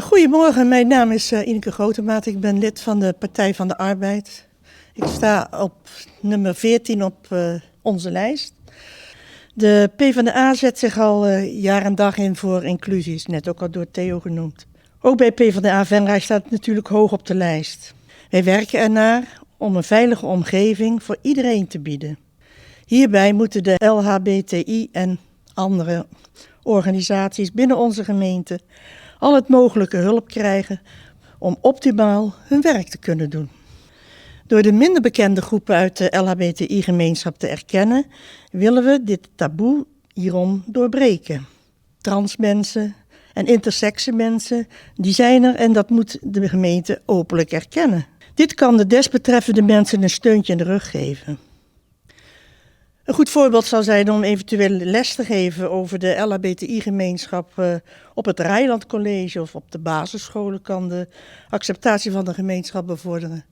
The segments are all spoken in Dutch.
Goedemorgen, mijn naam is Ineke Grotemaat. Ik ben lid van de Partij van de Arbeid. Ik sta op nummer 14 op onze lijst. De PvdA zet zich al jaar en dag in voor inclusie, is net ook al door Theo genoemd. Ook bij PvdA Venray staat het natuurlijk hoog op de lijst. Wij werken ernaar om een veilige omgeving voor iedereen te bieden. Hierbij moeten de LHBTI en andere organisaties binnen onze gemeente al het mogelijke hulp krijgen om optimaal hun werk te kunnen doen. Door de minder bekende groepen uit de LHBTI-gemeenschap te erkennen, willen we dit taboe hierom doorbreken. Transmensen en intersexe mensen, die zijn er en dat moet de gemeente openlijk erkennen. Dit kan de desbetreffende mensen een steuntje in de rug geven. Een goed voorbeeld zou zijn om eventueel les te geven over de LHBTI-gemeenschap op het Rijland College of op de basisscholen kan de acceptatie van de gemeenschap bevorderen.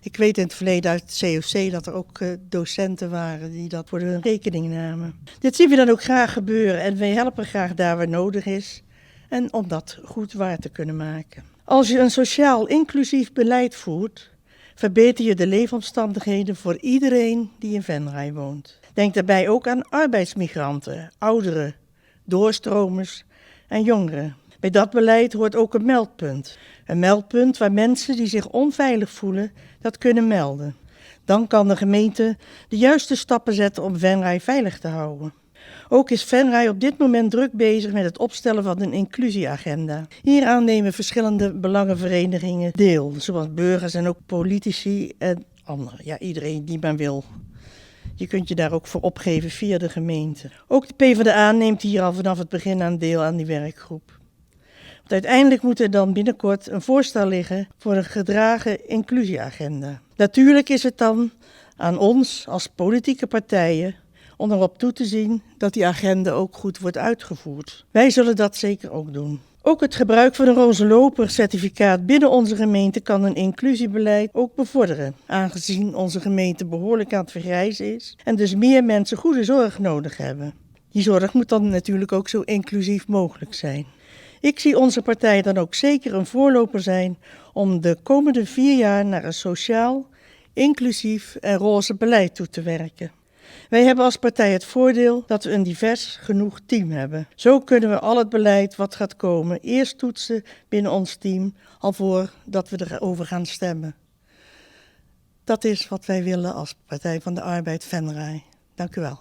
Ik weet in het verleden uit het COC dat er ook docenten waren die dat voor hun rekening namen. Dit zien we dan ook graag gebeuren en wij helpen graag daar waar nodig is en om dat goed waar te kunnen maken. Als je een sociaal inclusief beleid voert, verbeter je de leefomstandigheden voor iedereen die in Venray woont. Denk daarbij ook aan arbeidsmigranten, ouderen, doorstromers en jongeren. Bij dat beleid hoort ook een meldpunt. Een meldpunt waar mensen die zich onveilig voelen dat kunnen melden. Dan kan de gemeente de juiste stappen zetten om Venray veilig te houden. Ook is Venray op dit moment druk bezig met het opstellen van een inclusieagenda. Hieraan nemen verschillende belangenverenigingen deel, zoals burgers en ook politici en anderen. Ja, iedereen die maar wil. Je kunt je daar ook voor opgeven via de gemeente. Ook de PvdA neemt hier al vanaf het begin aan deel aan die werkgroep. Want uiteindelijk moet er dan binnenkort een voorstel liggen voor een gedragen inclusieagenda. Natuurlijk is het dan aan ons als politieke partijen om erop toe te zien dat die agenda ook goed wordt uitgevoerd. Wij zullen dat zeker ook doen. Ook het gebruik van een rozenloper-certificaat binnen onze gemeente kan een inclusiebeleid ook bevorderen, aangezien onze gemeente behoorlijk aan het vergrijzen is en dus meer mensen goede zorg nodig hebben. Die zorg moet dan natuurlijk ook zo inclusief mogelijk zijn. Ik zie onze partij dan ook zeker een voorloper zijn om de komende 4 jaar naar een sociaal, inclusief en roze beleid toe te werken. Wij hebben als partij het voordeel dat we een divers genoeg team hebben. Zo kunnen we al het beleid wat gaat komen eerst toetsen binnen ons team, alvorens we erover gaan stemmen. Dat is wat wij willen als Partij van de Arbeid Venray. Dank u wel.